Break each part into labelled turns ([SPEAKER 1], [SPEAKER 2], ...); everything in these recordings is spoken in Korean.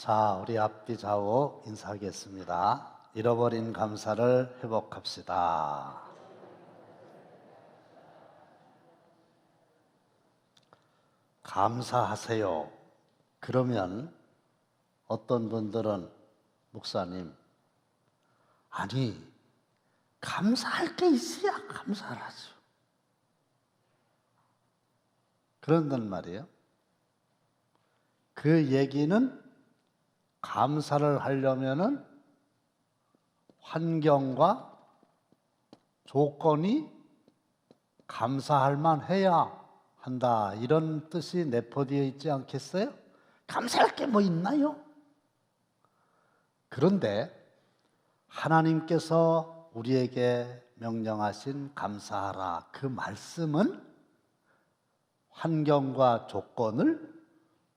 [SPEAKER 1] 자, 우리 앞뒤 좌우 인사하겠습니다. 잃어버린 감사를 회복합시다. 감사하세요. 그러면 어떤 분들은 목사님, 아니 감사할 게 있어야 감사를 하죠. 그런단 말이에요. 그 얘기는 감사를 하려면은 환경과 조건이 감사할 만해야 한다, 이런 뜻이 내포되어 있지 않겠어요? 감사할 게 뭐 있나요? 그런데 하나님께서 우리에게 명령하신 감사하라, 그 말씀은 환경과 조건을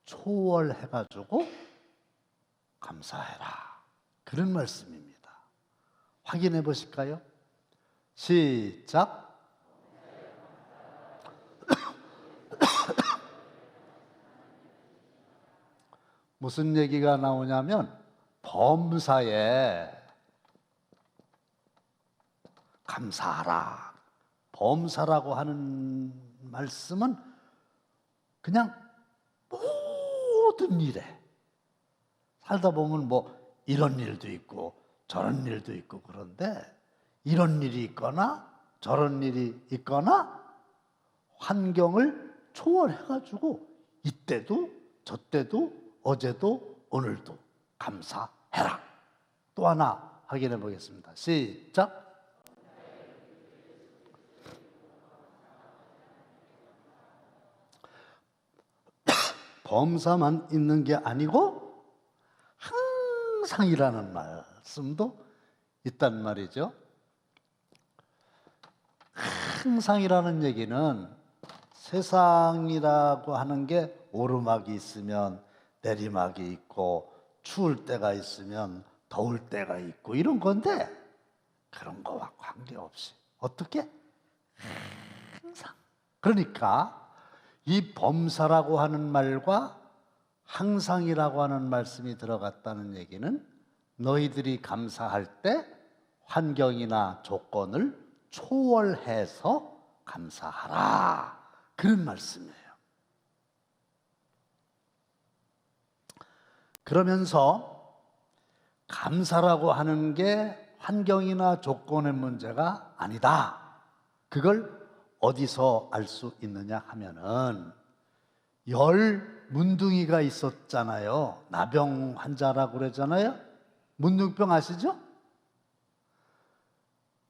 [SPEAKER 1] 초월해가지고 감사해라, 그런 말씀입니다. 확인해 보실까요? 시작. 무슨 얘기가 나오냐면 범사에 감사하라. 범사라고 하는 말씀은 그냥 모든 일에 살다 보면 뭐 이런 일도 있고 저런 일도 있고, 그런데 이런 일이 있거나 저런 일이 있거나 환경을 초월해가지고 이때도 저때도 어제도 오늘도 감사해라. 또 하나 확인해 보겠습니다. 시작. 범사만 있는 게 아니고 항상이라는 말씀도 있단 말이죠. 항상이라는 얘기는 세상이라고 하는 게 오르막이 있으면 내리막이 있고 추울 때가 있으면 더울 때가 있고 이런 건데, 그런 거와 관계없이 어떻게? 항상. 그러니까 이 범사라고 하는 말과 항상이라고 하는 말씀이 들어갔다는 얘기는 너희들이 감사할 때 환경이나 조건을 초월해서 감사하라, 그런 말씀이에요. 그러면서 감사라고 하는 게 환경이나 조건의 문제가 아니다. 그걸 어디서 알 수 있느냐 하면은, 열 문둥이가 있었잖아요. 나병 환자라고 그러잖아요. 문둥병 아시죠?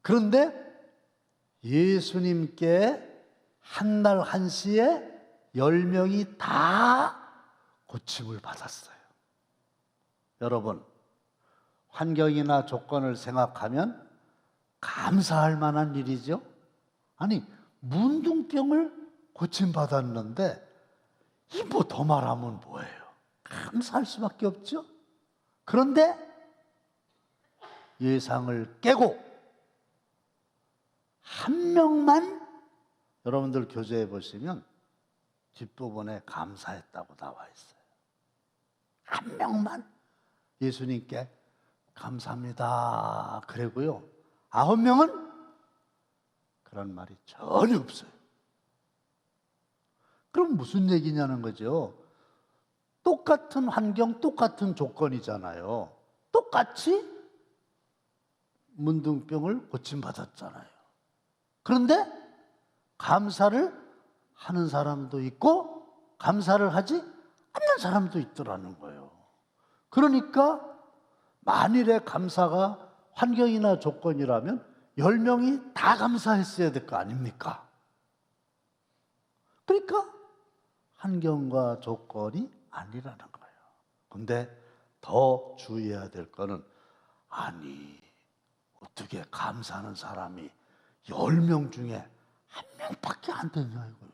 [SPEAKER 1] 그런데 예수님께 한날 한시에 10명이 다 고침을 받았어요. 여러분, 환경이나 조건을 생각하면 감사할 만한 일이죠. 아니, 문둥병을 고침받았는데 이 뭐 더 말하면 뭐예요? 감사할 수밖에 없죠. 그런데 예상을 깨고 한 명만, 여러분들 교재에 보시면 뒷부분에 감사했다고 나와 있어요. 한 명만 예수님께 감사합니다 그러고요, 9명은 그런 말이 전혀 없어요. 그럼 무슨 얘기냐는 거죠. 똑같은 환경, 똑같은 조건이잖아요. 똑같이 문둥병을 고침받았잖아요. 그런데 감사를 하는 사람도 있고 감사를 하지 않는 사람도 있더라는 거예요. 그러니까 만일에 감사가 환경이나 조건이라면 10명이 다 감사했어야 될 거 아닙니까? 그러니까 환경과 조건이 아니라는 거예요. 근데 더 주의해야 될 거는, 아니 어떻게 감사하는 사람이 10명 중에 1명밖에 안 되냐 이거요.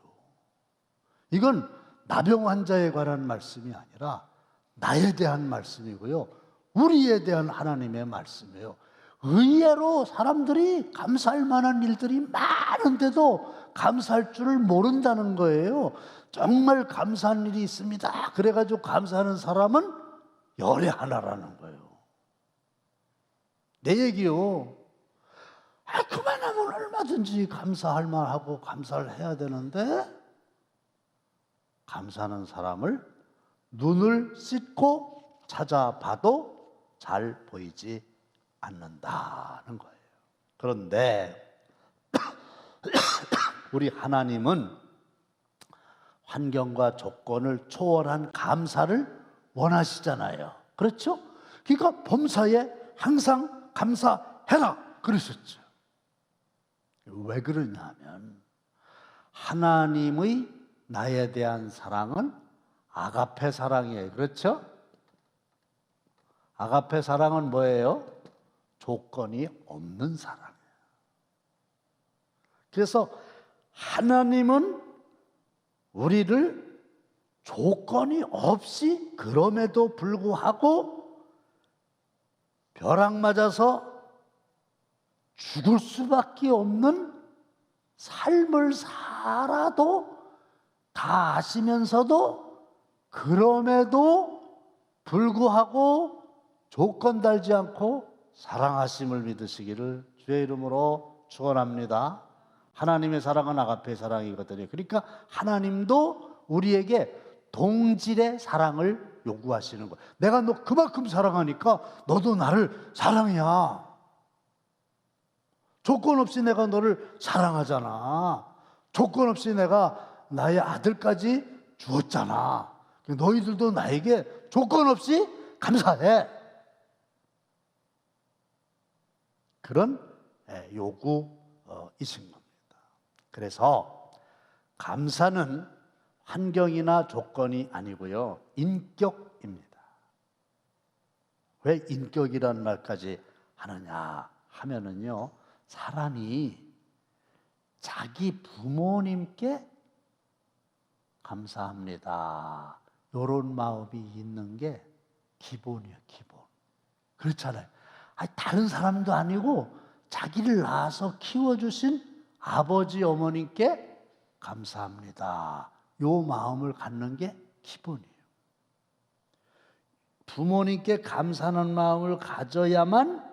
[SPEAKER 1] 이건 나병 환자에 관한 말씀이 아니라 나에 대한 말씀이고요, 우리에 대한 하나님의 말씀이에요. 의외로 사람들이 감사할 만한 일들이 많은데도 감사할 줄을 모른다는 거예요. 정말 감사한 일이 있습니다 그래가지고 감사하는 사람은 열의 하나라는 거예요. 내 얘기요. 그만하면 얼마든지 감사할 만하고 감사를 해야 되는데, 감사하는 사람을 눈을 씻고 찾아봐도 잘 보이지 않는다는 거예요. 그런데 우리 하나님은 환경과 조건을 초월한 감사를 원하시잖아요. 그렇죠? 그러니까 범사에 항상 감사해라 그러셨죠. 왜 그러냐면 하나님의 나에 대한 사랑은 아가페 사랑이에요. 그렇죠? 아가페 사랑은 뭐예요? 조건이 없는 사랑이에요. 그래서 하나님은 우리를 조건이 없이 그럼에도 불구하고 벼락 맞아서 죽을 수밖에 없는 삶을 살아도 다 아시면서도 그럼에도 불구하고 조건 달지 않고 사랑하심을 믿으시기를 주의 이름으로 축원합니다. 하나님의 사랑은 아가페 사랑이거든요. 그러니까 하나님도 우리에게 동질의 사랑을 요구하시는 거예요. 내가 너 그만큼 사랑하니까 너도 나를 사랑해야. 조건 없이 내가 너를 사랑하잖아. 조건 없이 내가 나의 아들까지 주었잖아. 너희들도 나에게 조건 없이 감사해. 그런 요구이신 겁니다. 그래서 감사는 환경이나 조건이 아니고요, 인격입니다. 왜 인격이라는 말까지 하느냐 하면은요, 사람이 자기 부모님께 감사합니다, 이런 마음이 있는 게 기본이에요. 기본. 그렇잖아요. 다른 사람도 아니고 자기를 낳아서 키워주신 아버지 어머님께 감사합니다, 요 마음을 갖는 게 기본이에요. 부모님께 감사하는 마음을 가져야만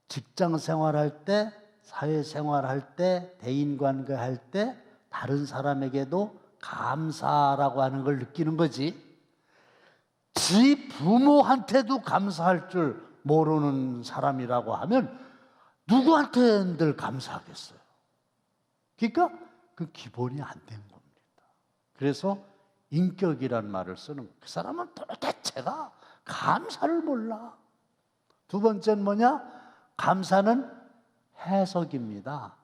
[SPEAKER 1] 직장 생활할 때, 사회 생활할 때, 대인관계 할 때 다른 사람에게도 감사라고 하는 걸 느끼는 거지. 지 부모한테도 감사할 줄 모르는 사람이라고 하면 누구한테 늘 감사하겠어요? 그러니까 그 기본이 안 된 겁니다. 그래서 인격이란 말을 쓰는 거예요. 그 사람은 도대체가 감사를 몰라. 두 번째는 뭐냐? 감사는 해석입니다.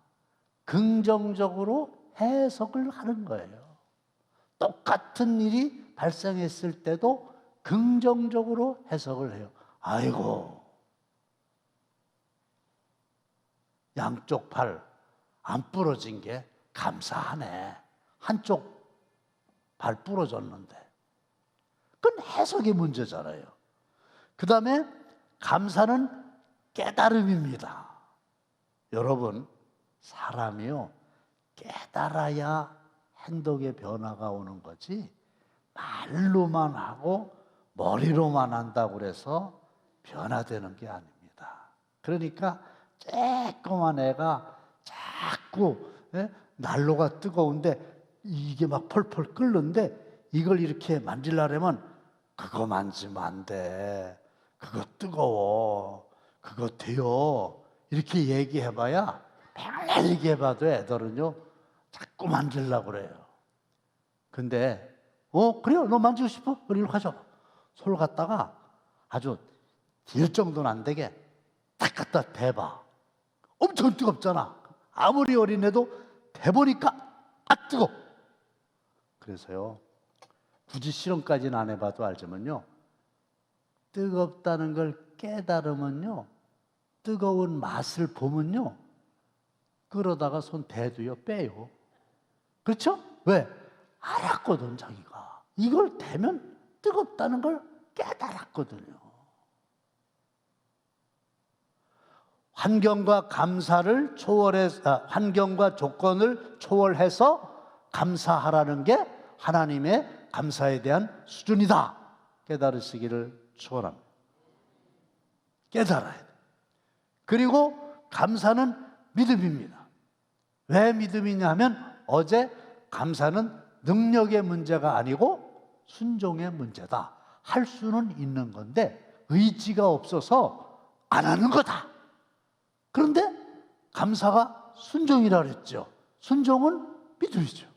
[SPEAKER 1] 긍정적으로 해석을 하는 거예요. 똑같은 일이 발생했을 때도 긍정적으로 해석을 해요. 아이고, 양쪽 팔 안 부러진 게 감사하네. 한쪽 발 부러졌는데. 그건 해석의 문제잖아요. 그 다음에 감사는 깨달음입니다. 여러분, 사람이요, 깨달아야 행동의 변화가 오는 거지, 말로만 하고 머리로만 한다고 그래서 변화되는 게 아닙니다. 그러니까 쬐꼬만 애가 자꾸 난로가 뜨거운데 이게 막 펄펄 끓는데 이걸 이렇게 만지려면 그거 만지면 안 돼, 그거 뜨거워, 그거 데워, 이렇게 얘기해봐야, 맨날 얘기해봐도 애들은요 자꾸 만지려고 그래요. 근데 그래요, 너 만지고 싶어? 그래, 이리 가져. 손을 갖다가 아주 딜 정도는 안 되게 딱 갖다 대봐. 엄청 뜨겁잖아. 아무리 어린애도 대보니까 뜨거. 그래서요, 굳이 실험까지는 안 해봐도 알지만요, 뜨겁다는 걸 깨달으면요, 뜨거운 맛을 보면요, 그러다가 손 대도요 빼요. 그렇죠? 왜? 알았거든. 자기가 이걸 대면 뜨겁다는 걸 깨달았거든요. 환경과 감사를 환경과 조건을 초월해서 감사하라는 게 하나님의 감사에 대한 수준이다 깨달으시기를 축원합니다. 깨달아야 돼. 그리고 감사는 믿음입니다. 왜 믿음이냐 하면 어제 감사는 능력의 문제가 아니고 순종의 문제다. 할 수는 있는 건데 의지가 없어서 안 하는 거다. 그런데 감사가 순종이라 그랬죠. 순종은 믿음이죠.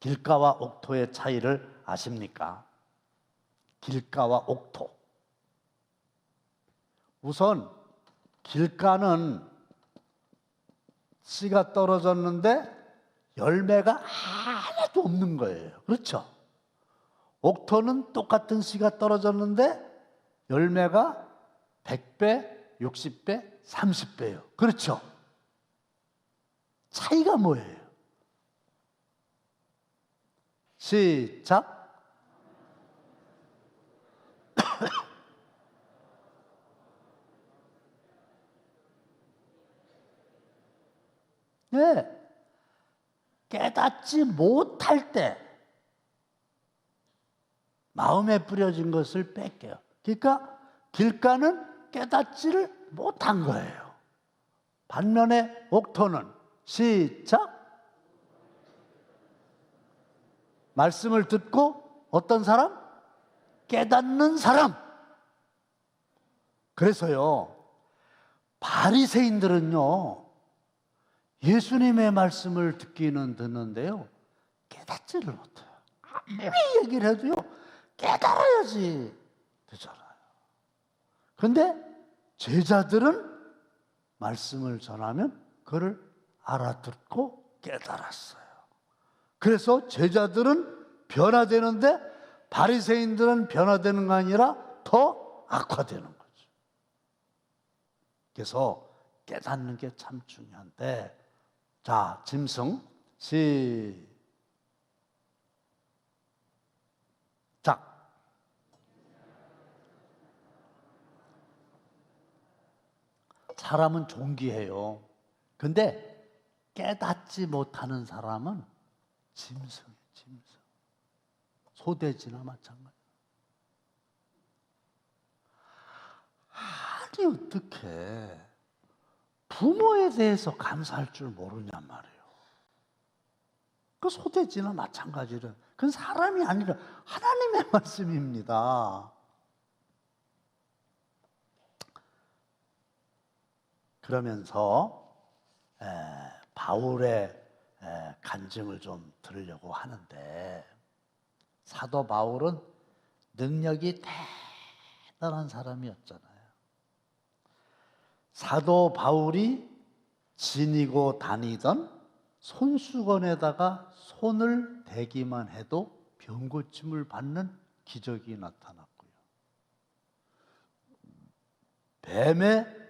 [SPEAKER 1] 길가와 옥토의 차이를 아십니까? 길가와 옥토. 우선 길가는 씨가 떨어졌는데 열매가 하나도 없는 거예요. 그렇죠? 옥토는 똑같은 씨가 떨어졌는데 열매가 100배, 60배, 30배예요. 그렇죠? 차이가 뭐예요? 시작. 네. 깨닫지 못할 때 마음에 뿌려진 것을 뺏겨요. 그러니까 길가는 깨닫지를 못한 거예요. 반면에 옥토는 시작. 말씀을 듣고 어떤 사람? 깨닫는 사람. 그래서요, 바리새인들은요, 예수님의 말씀을 듣기는 듣는데요, 깨닫지를 못해요. 아무리 얘기를 해도요, 깨달아야지 되잖아요. 그런데 제자들은 말씀을 전하면 그를 알아듣고 깨달았어요. 그래서 제자들은 변화되는데 바리새인들은 변화되는 거 아니라 더 악화되는 거죠. 그래서 깨닫는 게 참 중요한데, 자, 짐승 시작. 사람은 존귀해요. 근데 깨닫지 못하는 사람은 짐승이에요. 짐승. 소돼지나 마찬가지. 아니 어떻게 부모에 대해서 감사할 줄 모르냔 말이에요. 그 소돼지나 마찬가지로 그건 사람이 아니라 하나님의 말씀입니다. 그러면서 바울의 간증을 좀 들으려고 하는데, 사도 바울은 능력이 대단한 사람이었잖아요. 사도 바울이 지니고 다니던 손수건에다가 손을 대기만 해도 병고침을 받는 기적이 나타났고요. 뱀에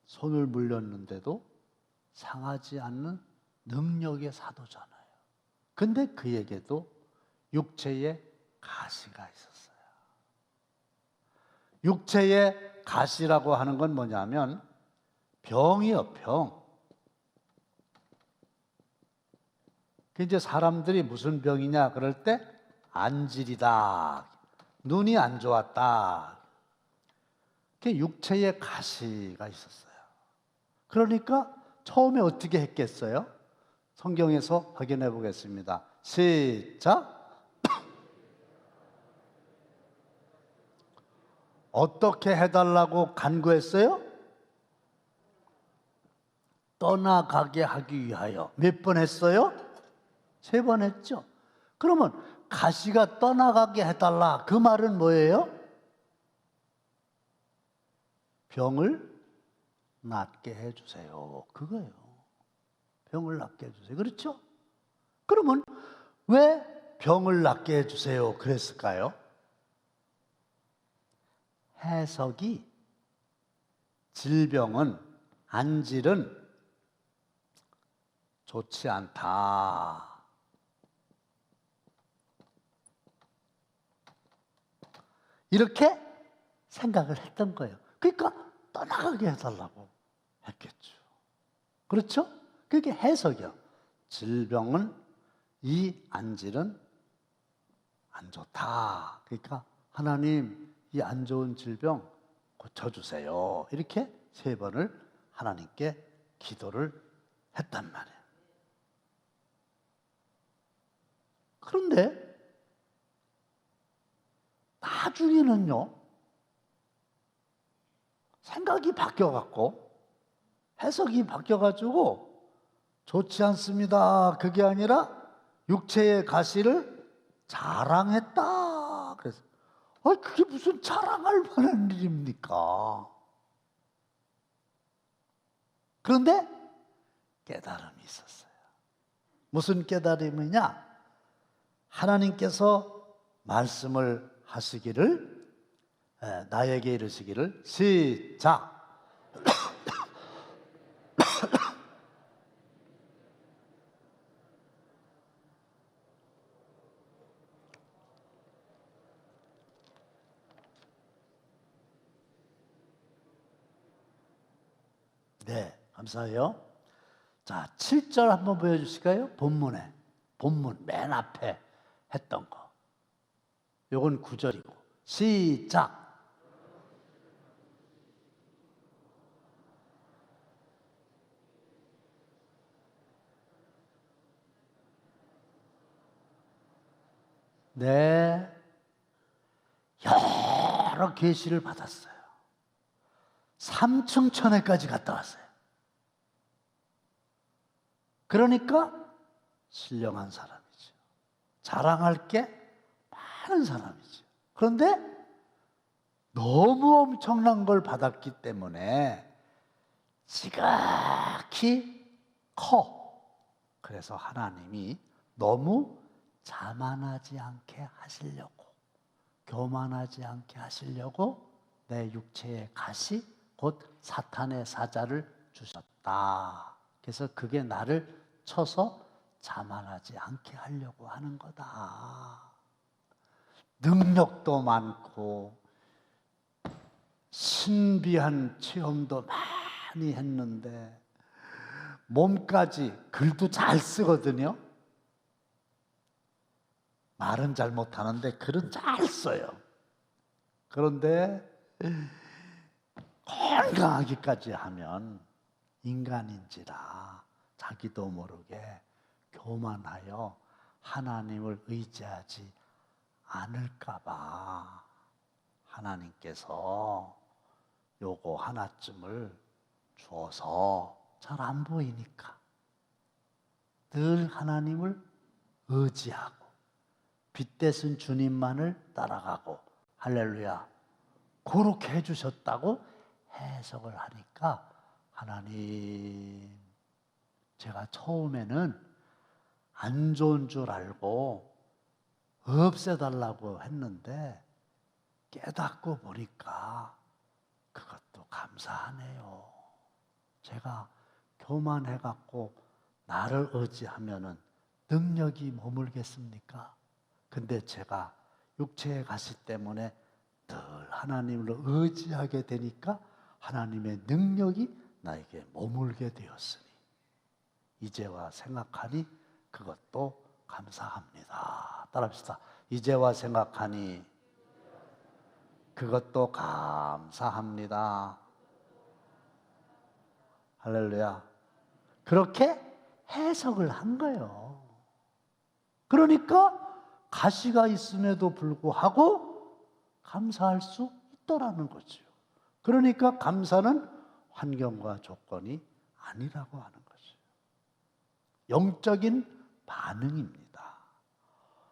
[SPEAKER 1] 손을 물렸는데도 상하지 않는 능력의 사도잖아요. 근데 그에게도 육체에 가시가 있었어요. 육체의 가시라고 하는 건 뭐냐면 병이요, 병. 그 이제 사람들이 무슨 병이냐 그럴 때 안질이다, 눈이 안 좋았다. 그게 육체의 가시가 있었어요. 그러니까 처음에 어떻게 했겠어요? 성경에서 확인해 보겠습니다. 시작. 어떻게 해달라고 간구했어요? 떠나가게 하기 위하여. 몇 번 했어요? 3번 했죠. 그러면 가시가 떠나가게 해달라, 그 말은 뭐예요? 병을 낫게 해주세요, 그거예요. 병을 낫게 해주세요. 그렇죠? 그러면 왜 병을 낫게 해주세요 그랬을까요? 해석이 질병은, 안질은 좋지 않다, 이렇게 생각을 했던 거예요. 그러니까 떠나가게 해달라고 했겠죠. 그렇죠? 그게 해석이요. 질병은, 이 안질은 안 좋다. 그러니까 하나님 이 안 좋은 질병 고쳐주세요. 이렇게 3번을 하나님께 기도를 했단 말이에요. 그런데 나중에는요, 생각이 바뀌어갖고 해석이 바뀌어가지고 좋지 않습니다. 그게 아니라 육체의 가시를 자랑했다. 그래서 그게 무슨 자랑할 만한 일입니까? 그런데 깨달음이 있었어요. 무슨 깨달음이냐? 하나님께서 말씀을 하시기를, 나에게 이르시기를, 시작. 네, 감사해요. 자, 7절 한번 보여주실까요? 본문에, 본문 맨 앞에 했던 거. 요건 9절이고. 시작. 네, 여러 계시를 받았어요. 3층 천에까지 갔다 왔어요. 그러니까 신령한 사람이죠. 자랑할 게 많은 사람이죠. 그런데 너무 엄청난 걸 받았기 때문에 지각히 커. 그래서 하나님이 너무 자만하지 않게 하시려고, 교만하지 않게 하시려고 내 육체의 가시, 곧 사탄의 사자를 주셨다. 그래서 그게 나를 쳐서 자만하지 않게 하려고 하는 거다. 능력도 많고 신비한 체험도 많이 했는데 몸까지, 글도 잘 쓰거든요. 말은 잘 못하는데 글은 잘 써요. 그런데 건강하기까지 하면 인간인지라 자기도 모르게 교만하여 하나님을 의지하지 않을까 봐 하나님께서 요거 하나쯤을 주어서 잘 안 보이니까 늘 하나님을 의지하고 빛대신 주님만을 따라가고, 할렐루야, 그렇게 해주셨다고 해석을 하니까 하나님, 제가 처음에는 안 좋은 줄 알고 없애달라고 했는데 깨닫고 보니까 그것도 감사하네요. 제가 교만해갖고 나를 의지하면은 능력이 머물겠습니까? 근데 제가 육체의 가시 때문에 늘 하나님을 의지하게 되니까 하나님의 능력이 나에게 머물게 되었으니 이제와 생각하니 그것도 감사합니다. 따라합시다. 이제와 생각하니 그것도 감사합니다. 할렐루야. 그렇게 해석을 한 거예요. 그러니까 가시가 있음에도 불구하고 감사할 수 있더라는 거죠. 그러니까 감사는 환경과 조건이 아니라고 하는 거죠. 영적인 반응입니다.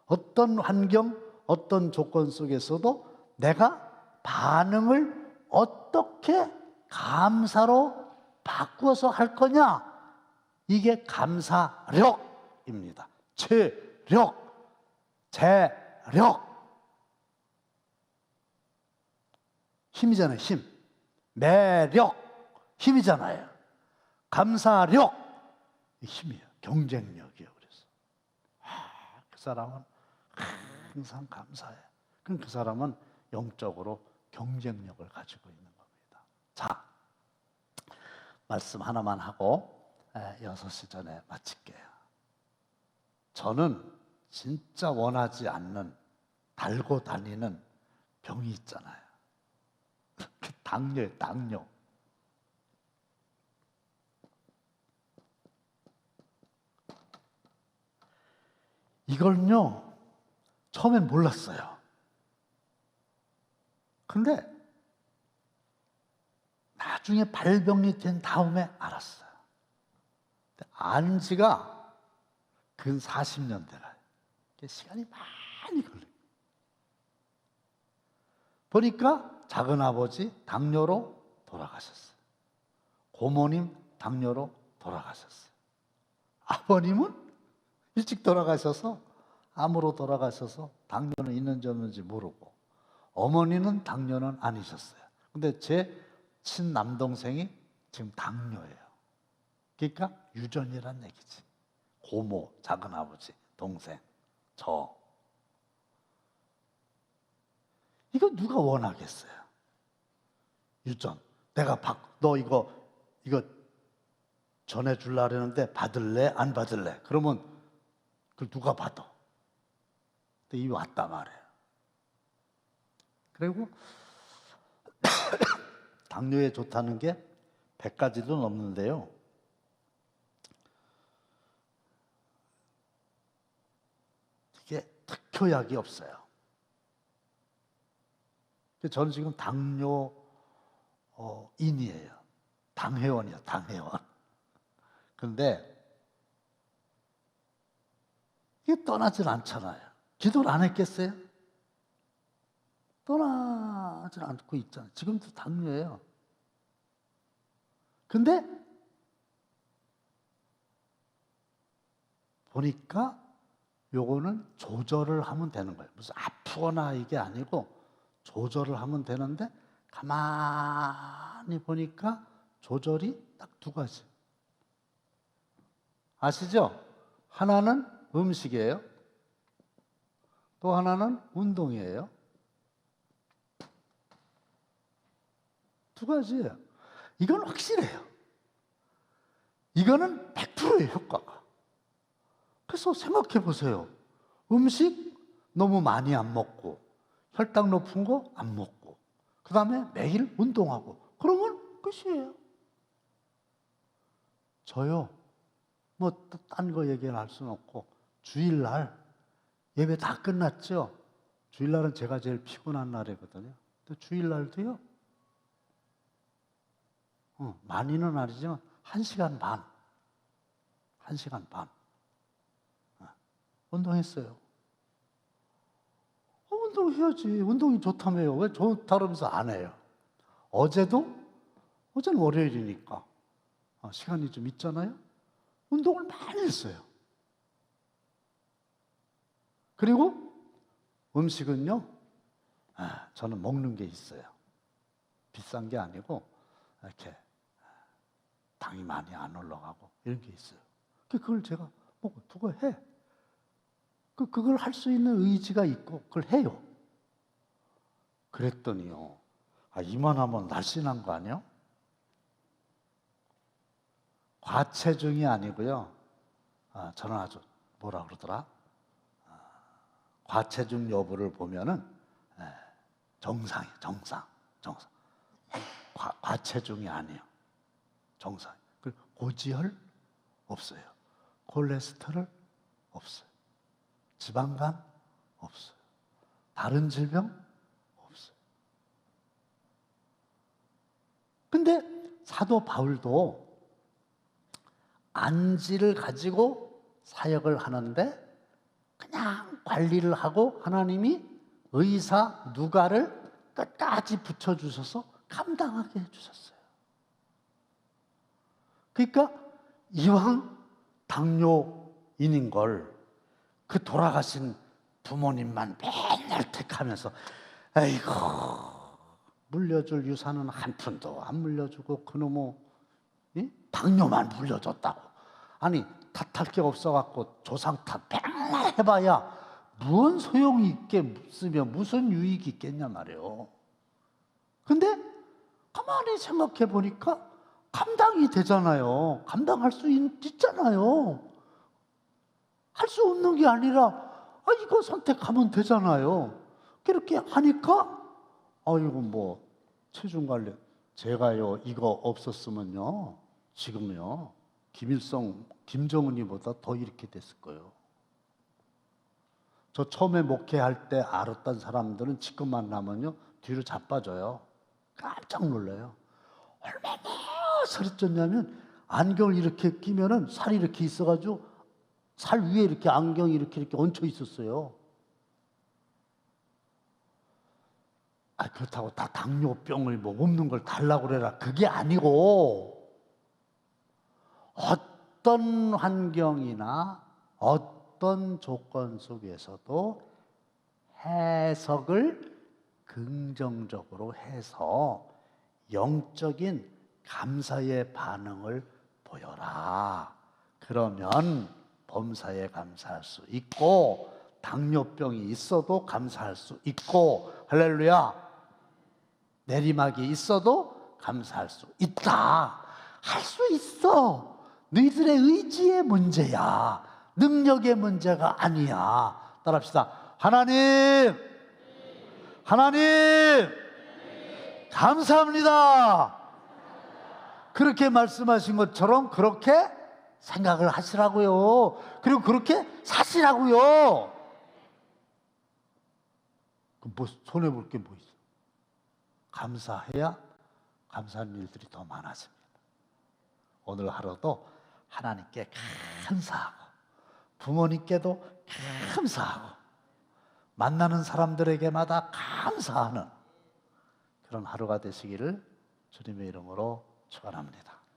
[SPEAKER 1] 어떤 환경, 어떤 조건 속에서도 내가 반응을 어떻게 감사로 바꾸어서 할 거냐? 이게 감사력입니다. 체력, 재력. 힘이잖아요, 힘. 매력, 힘이잖아요. 감사력, 힘이에요. 경쟁력이에요. 그래서 그 사람은 항상 감사해. 그럼 그 사람은 영적으로 경쟁력을 가지고 있는 겁니다. 자, 말씀 하나만 하고 6시 전에 마칠게요. 저는 진짜 원하지 않는 달고 다니는 병이 있잖아요. 당뇨예요, 당뇨. 이걸요, 처음엔 몰랐어요. 근데 나중에 발병이 된 다음에 알았어요. 안 지가 근 40년 돼가요. 시간이 많이 걸려요. 보니까 작은아버지 당뇨로 돌아가셨어요. 고모님 당뇨로 돌아가셨어요. 아버님은 일찍 돌아가셔서, 암으로 돌아가셔서 당뇨는 있는지 없는지 모르고, 어머니는 당뇨는 아니셨어요. 근데 제 친남동생이 지금 당뇨예요. 그러니까 유전이란 얘기지. 고모, 작은아버지, 동생, 저. 이거 누가 원하겠어요? 유전. 내가 너 이거 전해주려고 했는데 받을래? 안 받을래? 그러면 그걸 누가 받아? 근데 이미 왔단 말이에요. 그리고 당뇨에 좋다는 게 100가지도 넘는데요. 이게 특효약이 없어요. 저는 지금 당뇨인이에요. 당회원이에요, 당회원. 그런데 이게 떠나질 않잖아요. 기도를 안 했겠어요? 떠나질 않고 있잖아요. 지금도 당뇨예요. 근데 보니까 요거는 조절을 하면 되는 거예요. 무슨 아프거나 이게 아니고 조절을 하면 되는데, 가만히 보니까 조절이 딱 두 가지. 아시죠? 하나는 음식이에요. 또 하나는 운동이에요. 두 가지예요. 이건 확실해요. 이거는 100%예요, 효과가. 그래서 생각해 보세요. 음식 너무 많이 안 먹고, 혈당 높은 거 안 먹고, 그 다음에 매일 운동하고, 그러면 끝이에요. 저요, 뭐 딴 거 얘기는 할 수는 없고, 주일날 예배 다 끝났죠? 주일날은 제가 제일 피곤한 날이거든요. 근데 주일날도요, 많이는 아니지만 1시간 반 운동했어요. 운동해야지. 운동이 좋다며요. 왜 좋다면서 안 해요? 어제는 월요일이니까 시간이 좀 있잖아요. 운동을 많이 했어요. 그리고 음식은요, 저는 먹는 게 있어요. 비싼 게 아니고 이렇게 당이 많이 안 올라가고 이런 게 있어요. 그걸 제가 먹고 두고 해. 그걸 할 수 있는 의지가 있고 그걸 해요. 그랬더니요, 이만하면 날씬한 거 아니에요? 과체중이 아니고요. 저는 아주 뭐라 그러더라? 과체중 여부를 보면은 정상이에요. 정상. 과체중이 아니에요. 정상. 그리고 고지혈 없어요. 콜레스테롤 없어요. 지방간 없어요. 다른 질병 없어요. 근데 사도 바울도 안지를 가지고 사역을 하는데 그냥 관리를 하고 하나님이 의사 누가를 끝까지 붙여주셔서 감당하게 해주셨어요. 그러니까 이왕 당뇨인인 걸 그 돌아가신 부모님만 맨날 택하면서, 에이고, 물려줄 유산은 한 푼도 안 물려주고 그놈의 당뇨만 물려줬다고. 아니, 탓할 게 없어갖고 조상 탓 맨날 해봐야 무슨 소용이 있겠으며 무슨 유익이 있겠냐 말이에요. 근데 가만히 생각해 보니까 감당이 되잖아요. 감당할 수 있잖아요. 할 수 없는 게 아니라 이거 선택하면 되잖아요. 그렇게 하니까 아이고 뭐 체중 관리 제가요 이거 없었으면요 지금요 김일성 김정은이보다 더 이렇게 됐을 거예요. 저 처음에 목회할 때 알았던 사람들은 지금 만나면요 뒤로 자빠져요. 깜짝 놀라요. 얼마나 살이 쪘냐면 안경을 이렇게 끼면은 살이 이렇게 있어가지고 살 위에 이렇게 안경이 이렇게 얹혀 있었어요. 그렇다고 다 당뇨병을 뭐 없는 걸 달라고 그래라 그게 아니고 어떤 환경이나 어떤 조건 속에서도 해석을 긍정적으로 해서 영적인 감사의 반응을 보여라. 그러면 범사에 감사할 수 있고 당뇨병이 있어도 감사할 수 있고 할렐루야 내리막이 있어도 감사할 수 있다. 할 수 있어. 너희들의 의지의 문제야. 능력의 문제가 아니야. 따라합시다. 하나님 감사합니다. 그렇게 말씀하신 것처럼 그렇게 생각을 하시라고요. 그리고 그렇게 사시라고요. 뭐 손해볼 게 뭐 있어? 감사해야 감사한 일들이 더 많아집니다. 오늘 하루도 하나님께 감사하고 부모님께도 감사하고 만나는 사람들에게마다 감사하는 그런 하루가 되시기를 주님의 이름으로 축원합니다.